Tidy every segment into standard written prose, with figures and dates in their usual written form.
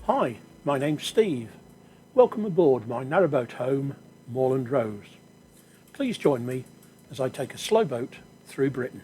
Hi, my name's Steve. Welcome aboard my narrowboat home, Moorland Rose. Please join me as I take a slow boat through Britain.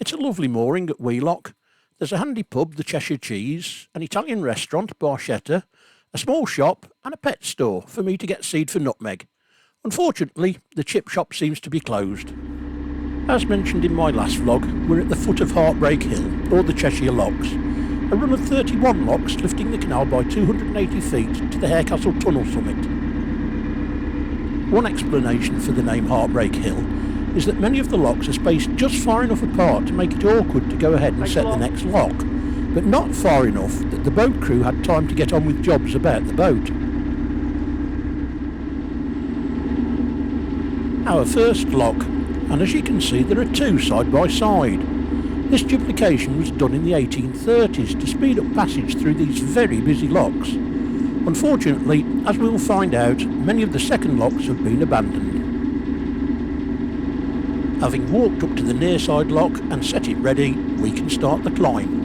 It's a lovely mooring at Wheelock. There's a handy pub, the Cheshire Cheese, an Italian restaurant, Barchetta, a small shop and a pet store for me to get seed for nutmeg. Unfortunately, the chip shop seems to be closed. As mentioned in my last vlog, we're at the foot of Heartbreak Hill, or the Cheshire Locks, a run of 31 locks lifting the canal by 280 feet to the Harecastle Tunnel summit. One explanation for the name Heartbreak Hill is that many of the locks are spaced just far enough apart to make it awkward to go ahead and set the next lock, but not far enough that the boat crew had time to get on with jobs about the boat. Our first lock, and as you can see there are two side by side. This duplication was done in the 1830s to speed up passage through these very busy locks. Unfortunately, as we will find out, many of the second locks have been abandoned. Having walked up to the near side lock and set it ready, we can start the climb.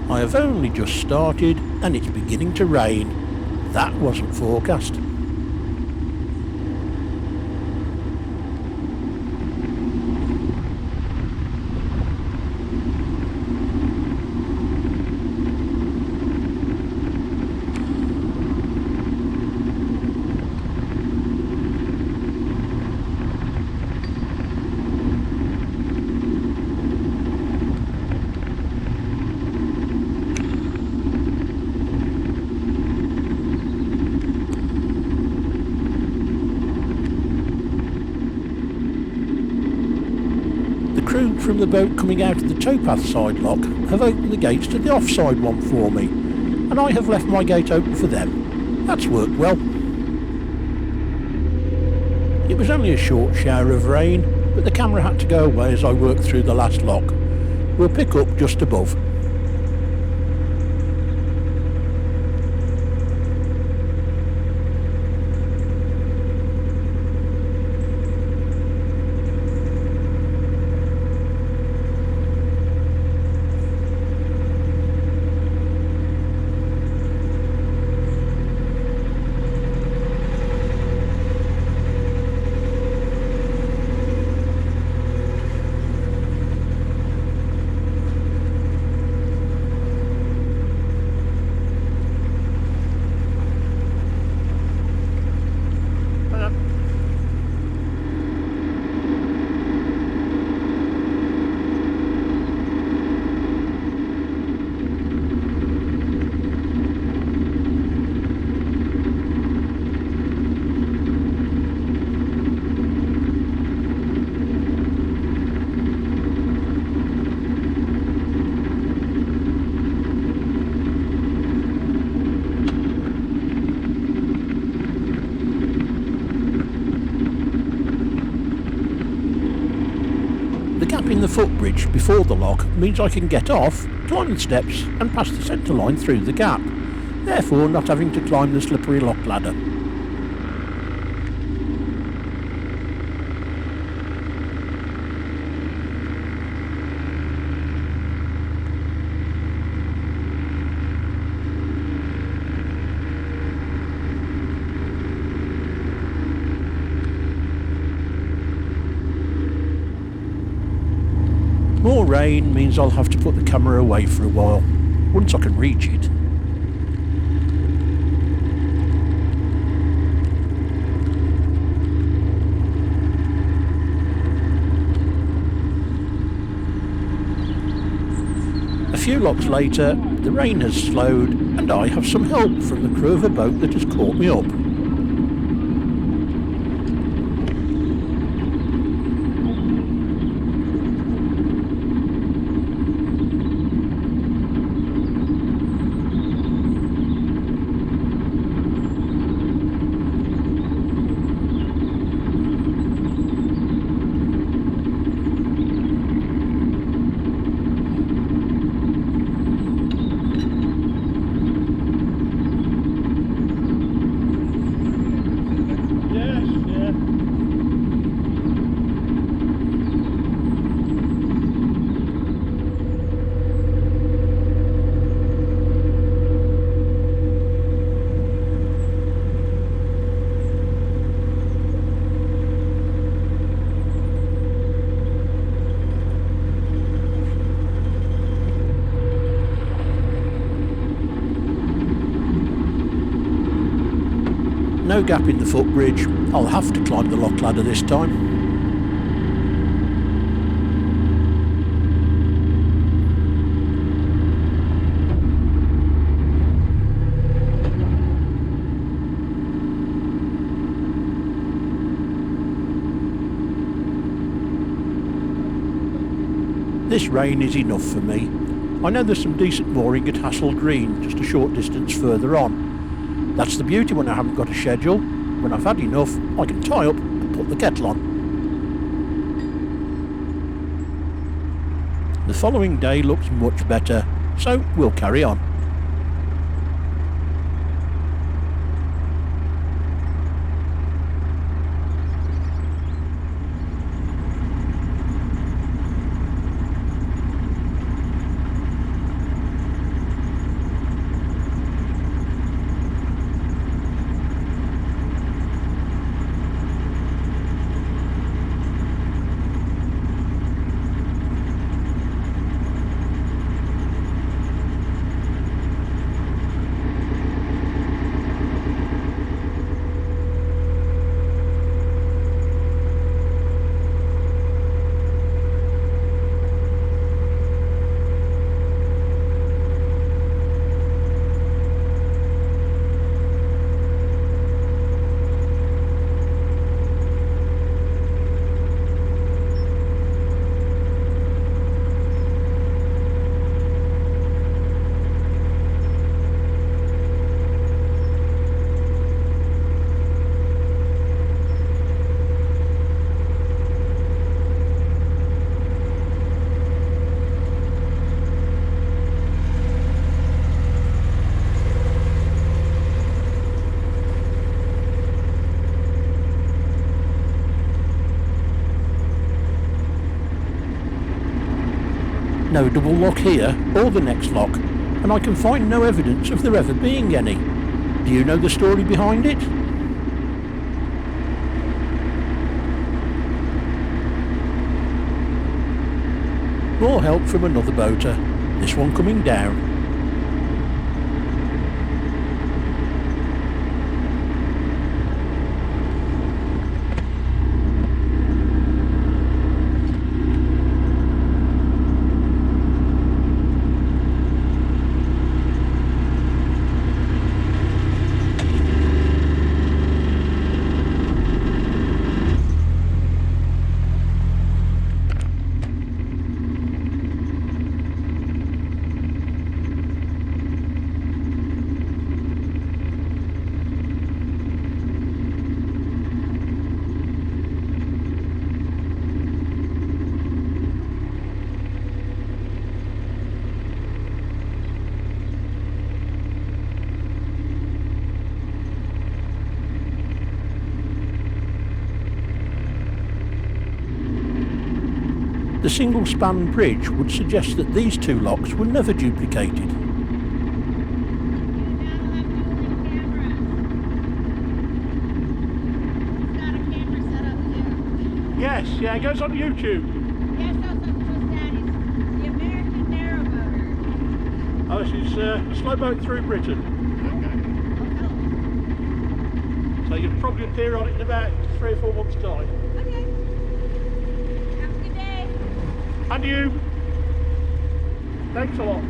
I have only just started and it's beginning to rain. That wasn't forecast. The crew from the boat coming out of the towpath side lock have opened the gates to the offside one for me, and I have left my gate open for them. That's worked well. It was only a short shower of rain, but the camera had to go away as I worked through the last lock. We'll pick up just above. In the footbridge before the lock means I can get off, climb the steps and pass the centre line through the gap, therefore not having to climb the slippery lock ladder. More rain means I'll have to put the camera away for a while, once I can reach it. A few locks later, the rain has slowed and I have some help from the crew of a boat that has caught me up. No gap in the footbridge. I'll have to climb the lock ladder this time. This rain is enough for me. I know there's some decent mooring at Hassel Green, just a short distance further on. That's the beauty when I haven't got a schedule. When I've had enough, I can tie up and put the kettle on. The following day looks much better, so we'll carry on. No double lock here or the next lock, and I can find no evidence of there ever being any. Do you know the story behind it? More help from another boater, this one coming down. The single-span bridge would suggest that these two locks were never duplicated. Yes, yeah, it goes on YouTube. Yes, that's Daddy's. this is a slow boat through Britain. Okay. So you'll probably appear on it in about 3 or 4 months' time. Okay. Have a good day. And you. Thanks a lot.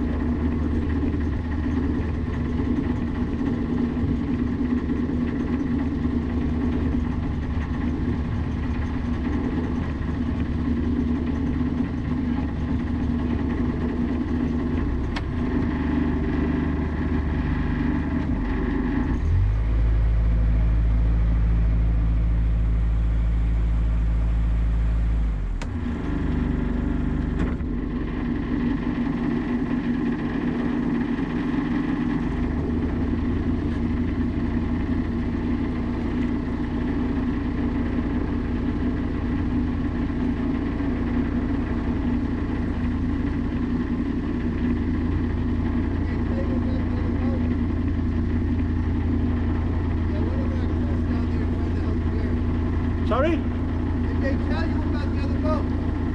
Sorry? Did they tell you about the other boat?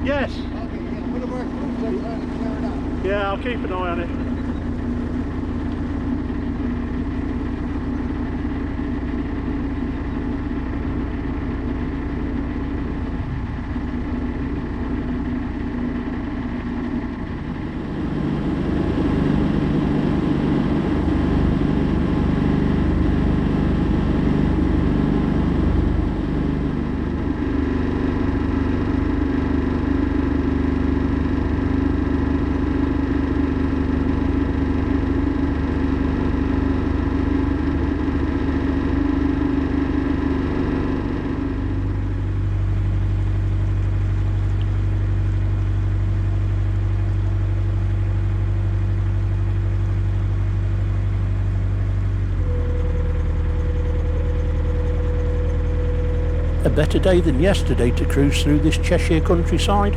Yes. Okay, yeah. One of our crews are trying to clear it out. Yeah, I'll keep an eye on it. A better day than yesterday to cruise through this Cheshire countryside.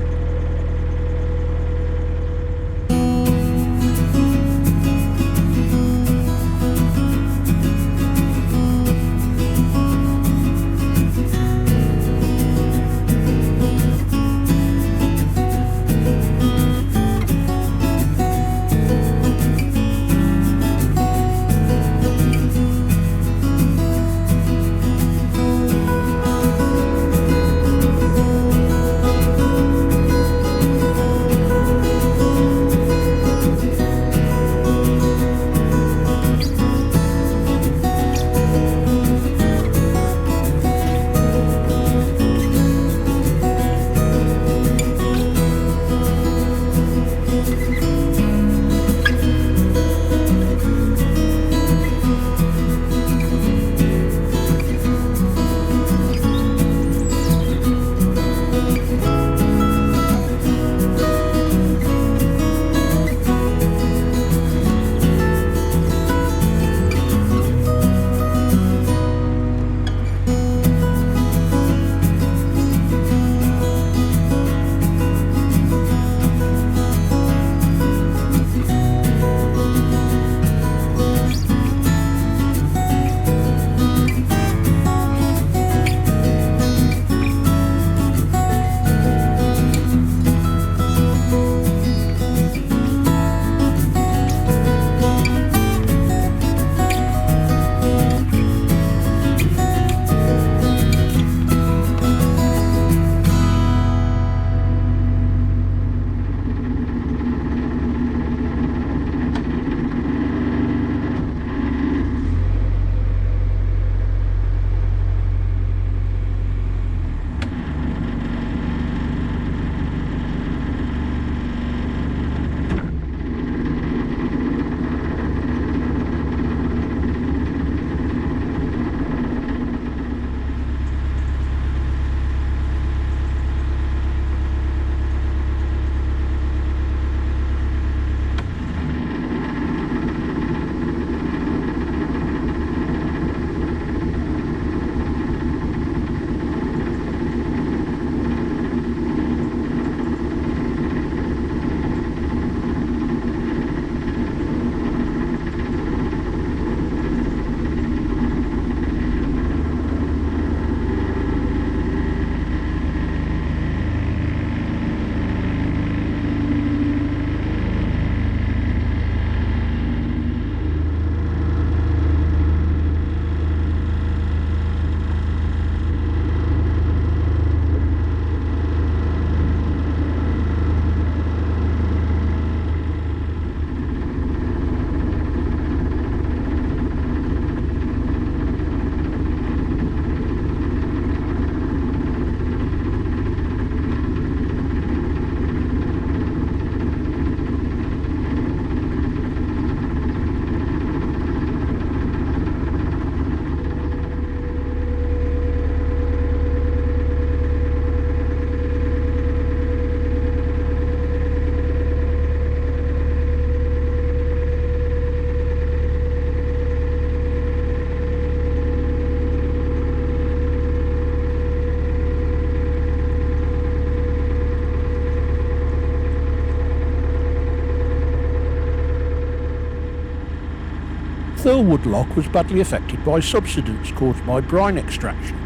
Thurwood Lock was badly affected by subsidence caused by brine extraction.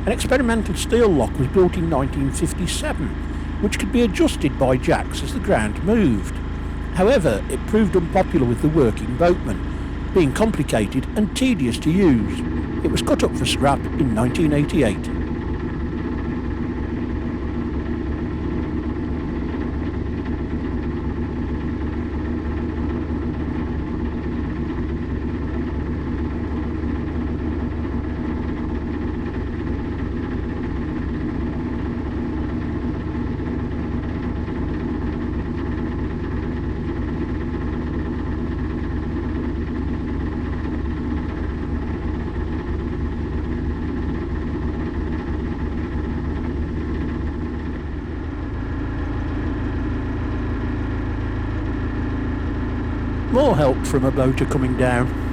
An experimental steel lock was built in 1957, which could be adjusted by jacks as the ground moved. However, it proved unpopular with the working boatmen, being complicated and tedious to use. It was cut up for scrap in 1988. More help from a boater coming down.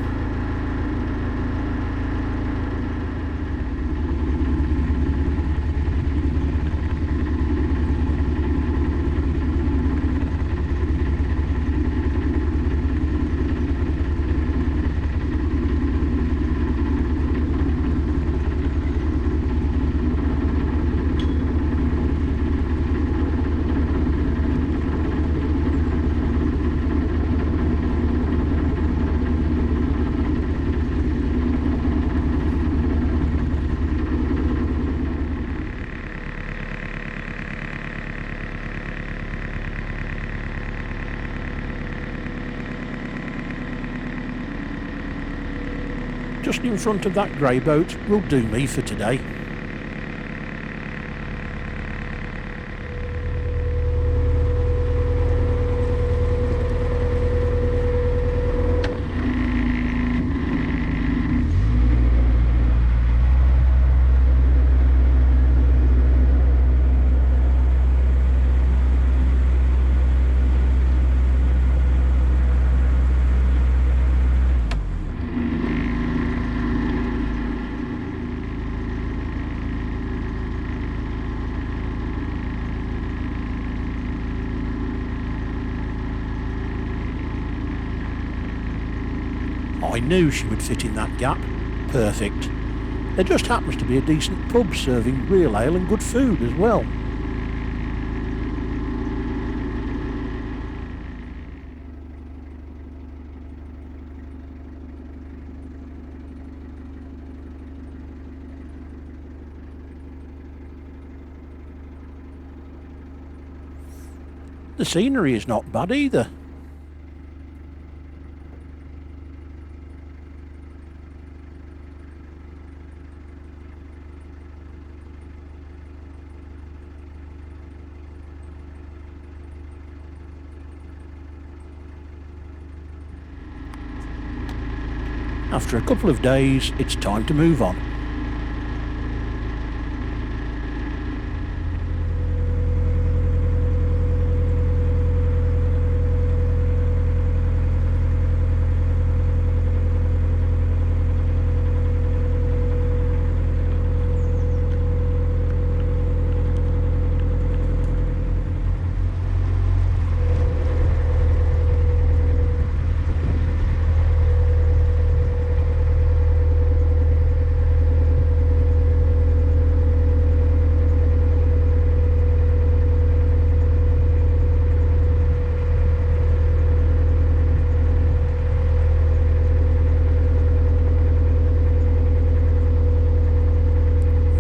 Just in front of that grey boat will do me for today. I knew she would fit in that gap. Perfect. There just happens to be a decent pub serving real ale and good food as well. The scenery is not bad either. After a couple of days, it's time to move on.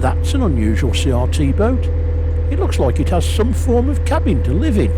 That's an unusual CRT boat. It looks like it has some form of cabin to live in.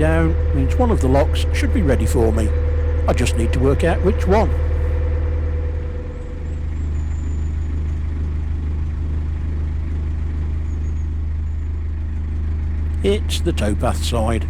down means one of the locks should be ready for me. I just need to work out which one. It's the towpath side.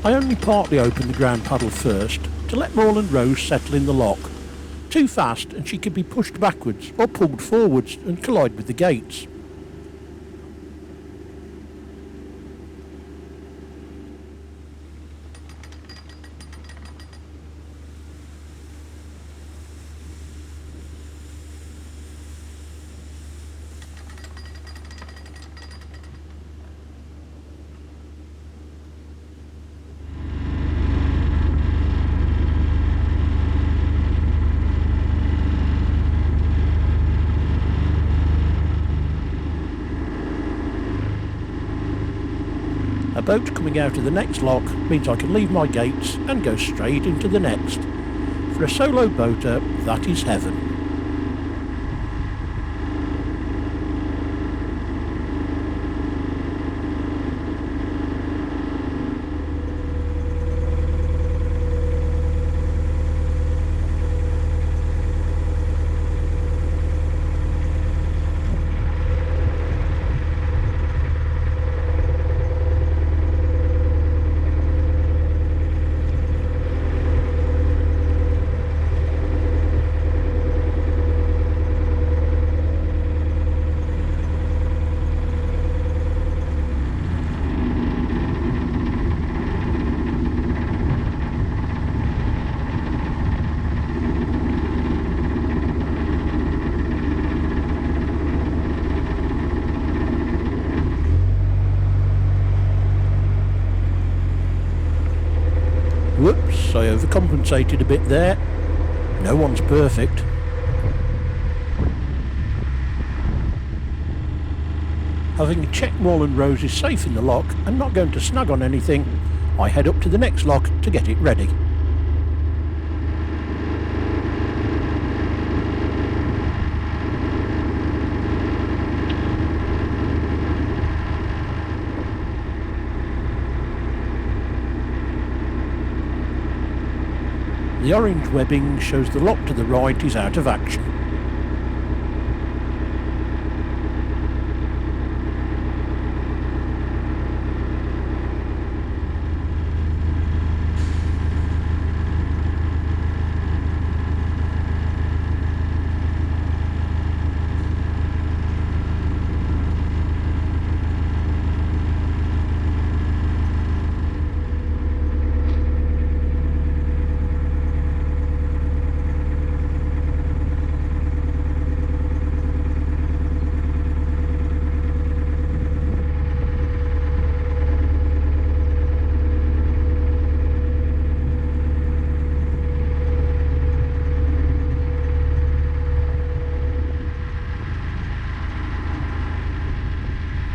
I only partly opened the ground paddle first to let Moreland Rose settle in the lock. Too fast and she could be pushed backwards or pulled forwards and collide with the gates. A boat coming out of the next lock means I can leave my gates and go straight into the next. For a solo boater, that is heaven. Whoops, I overcompensated a bit there. No one's perfect. Having checked Moreland Rose is safe in the lock and not going to snag on anything, I head up to the next lock to get it ready. The orange webbing shows the lock to the right is out of action.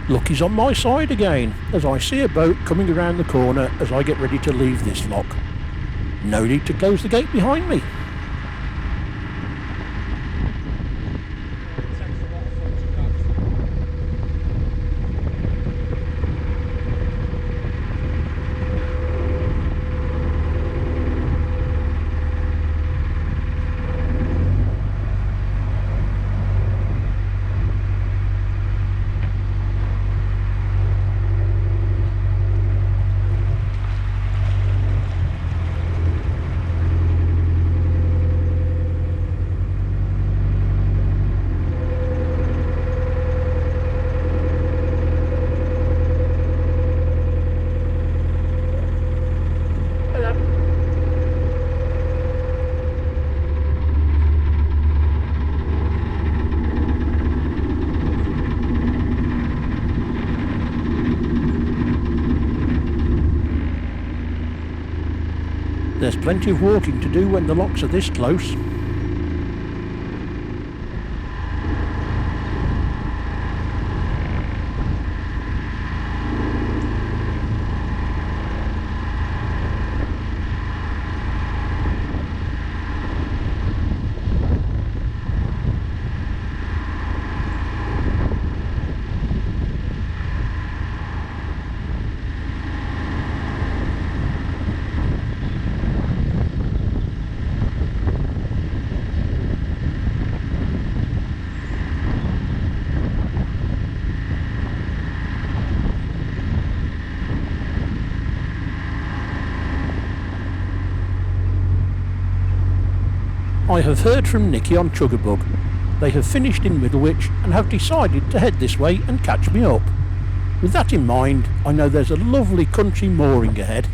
Luck is on my side again, as I see a boat coming around the corner as I get ready to leave this lock. No need to close the gate behind me. there's plenty of walking to do when the locks are this close. I have heard from Nicky on Chuggabug. They have finished in Middlewich and have decided to head this way and catch me up. With that in mind, I know there's a lovely country mooring ahead.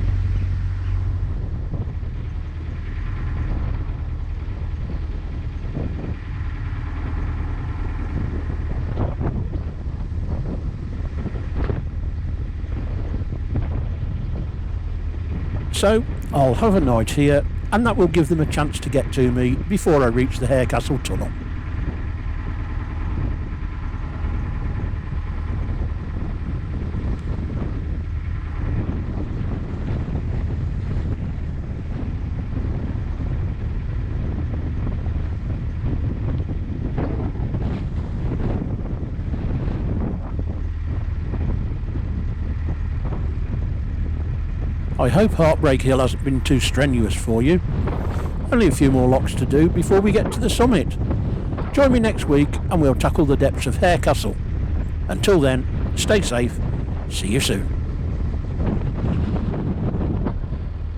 So, I'll have a night here, and that will give them a chance to get to me before I reach the Harecastle Tunnel. I hope Heartbreak Hill hasn't been too strenuous for you. Only a few more locks to do before we get to the summit. Join me next week and we'll tackle the depths of Harecastle. Until then, stay safe. See you soon.